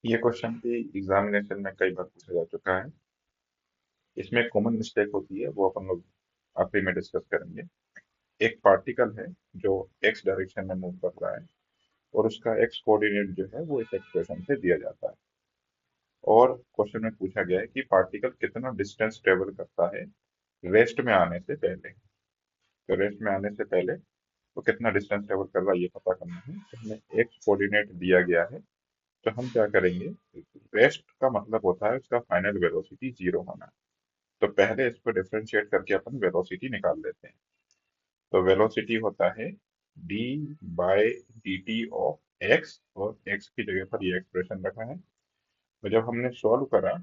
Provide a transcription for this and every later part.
ये क्वेश्चन भी एग्जामिनेशन में कई बार पूछा जा चुका है। इसमें कॉमन मिस्टेक होती है, वो अपन लोग आखिरी में डिस्कस करेंगे। एक पार्टिकल है जो एक्स डायरेक्शन में मूव कर रहा है और उसका एक्स कोऑर्डिनेट जो है वो इस एक्सप्रेशन से दिया जाता है। और क्वेश्चन में पूछा गया है कि पार्टिकल कितना डिस्टेंस ट्रेवल करता है रेस्ट में आने से पहले। तो रेस्ट में आने से पहले वो कितना डिस्टेंस ट्रेवल कर रहा है ये पता करना है। तो हमें एक्स कोऑर्डिनेट दिया गया है, तो हम क्या करेंगे। रेस्ट का मतलब होता है उसका फाइनल वेलोसिटी जीरो होना। तो पहले इसको डिफरेंशिएट करके अपन वेलोसिटी निकाल लेते हैं। तो वेलोसिटी होता है d by d t of x, और एक्स की जगह पर ये एक्सप्रेशन रखा है। तो जब हमने सॉल्व करा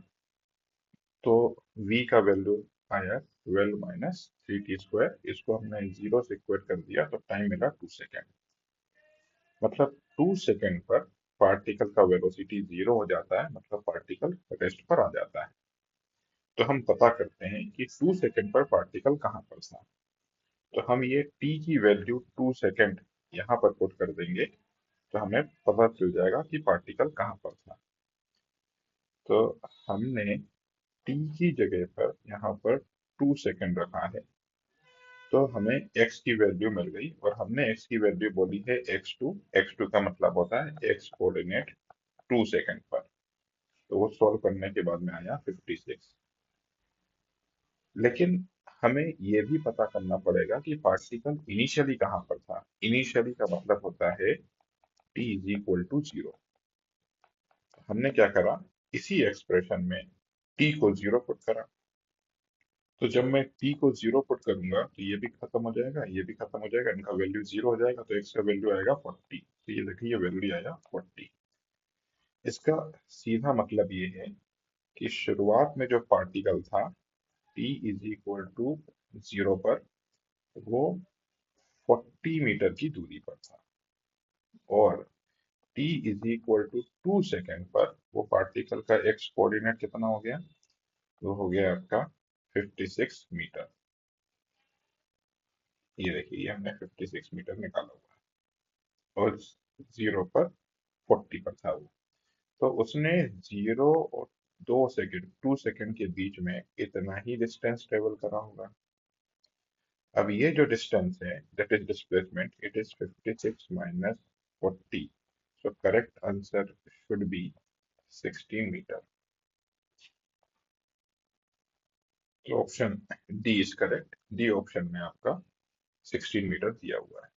तो v का वैल्यू आया 12 माइनस 3t स्क्वायर। इसको हमने जीरो से इक्वेट कर दिया तो टाइम मिला 2 सेकेंड। मतलब 2 सेकेंड पर पार्टिकल का वेलोसिटी जीरो हो जाता है, मतलब पार्टिकल रेस्ट पर आ जाता है। तो हम पता करते हैं कि 2 सेकेंड पर पार्टिकल कहाँ पर था। तो हम ये t की वैल्यू 2 सेकेंड यहाँ पर पुट कर देंगे, तो हमें पता चल जाएगा कि पार्टिकल कहाँ पर था। तो हमने t की जगह पर यहाँ पर 2 सेकेंड रखा है, तो हमें x की वैल्यू मिल गई। और हमने x की वैल्यू बोली है x2। x2 का मतलब होता है x कोऑर्डिनेट 2 सेकेंड पर। तो वो सॉल्व करने के बाद में आया 56। लेकिन हमें ये भी पता करना पड़ेगा कि पार्टिकल इनिशियली कहाँ पर था। इनिशियली का मतलब होता है t is equal to zero. हमने क्या करा, इसी एक्सप्रेशन में t को जीरो पुट करा। तो जब मैं t को जीरो पुट करूंगा तो ये भी खत्म हो जाएगा, ये भी खत्म हो जाएगा, इनका वैल्यू जीरो हो जाएगा, तो x का वैल्यू आएगा 40। तो ये देखिए, ये वैल्यू आया 40। इसका सीधा मतलब ये है कि शुरुआत में जो पार्टिकल था t is equal to zero पर, वो 40 मीटर की दूरी पर था। और t is equal to 2 second पर वो पार्टिकल का x कोऑर्डिनेट कितना हो गया, वो हो गया आपका 56 मीटर। ये देखिए, ये हमने 56 मीटर निकाला हुआ है। और जीरो पर 40 पर था वो। तो उसने जीरो और 2 सेकेंड 2 सेकेंड के बीच में इतना ही डिस्टेंस ट्रेवल करा होगा। अब ये जो डिस्टेंस है that is displacement, it is 56 minus 40। So correct answer should be 16 metre. तो option D is correct. D option में आपका 16 मीटर दिया हुआ है।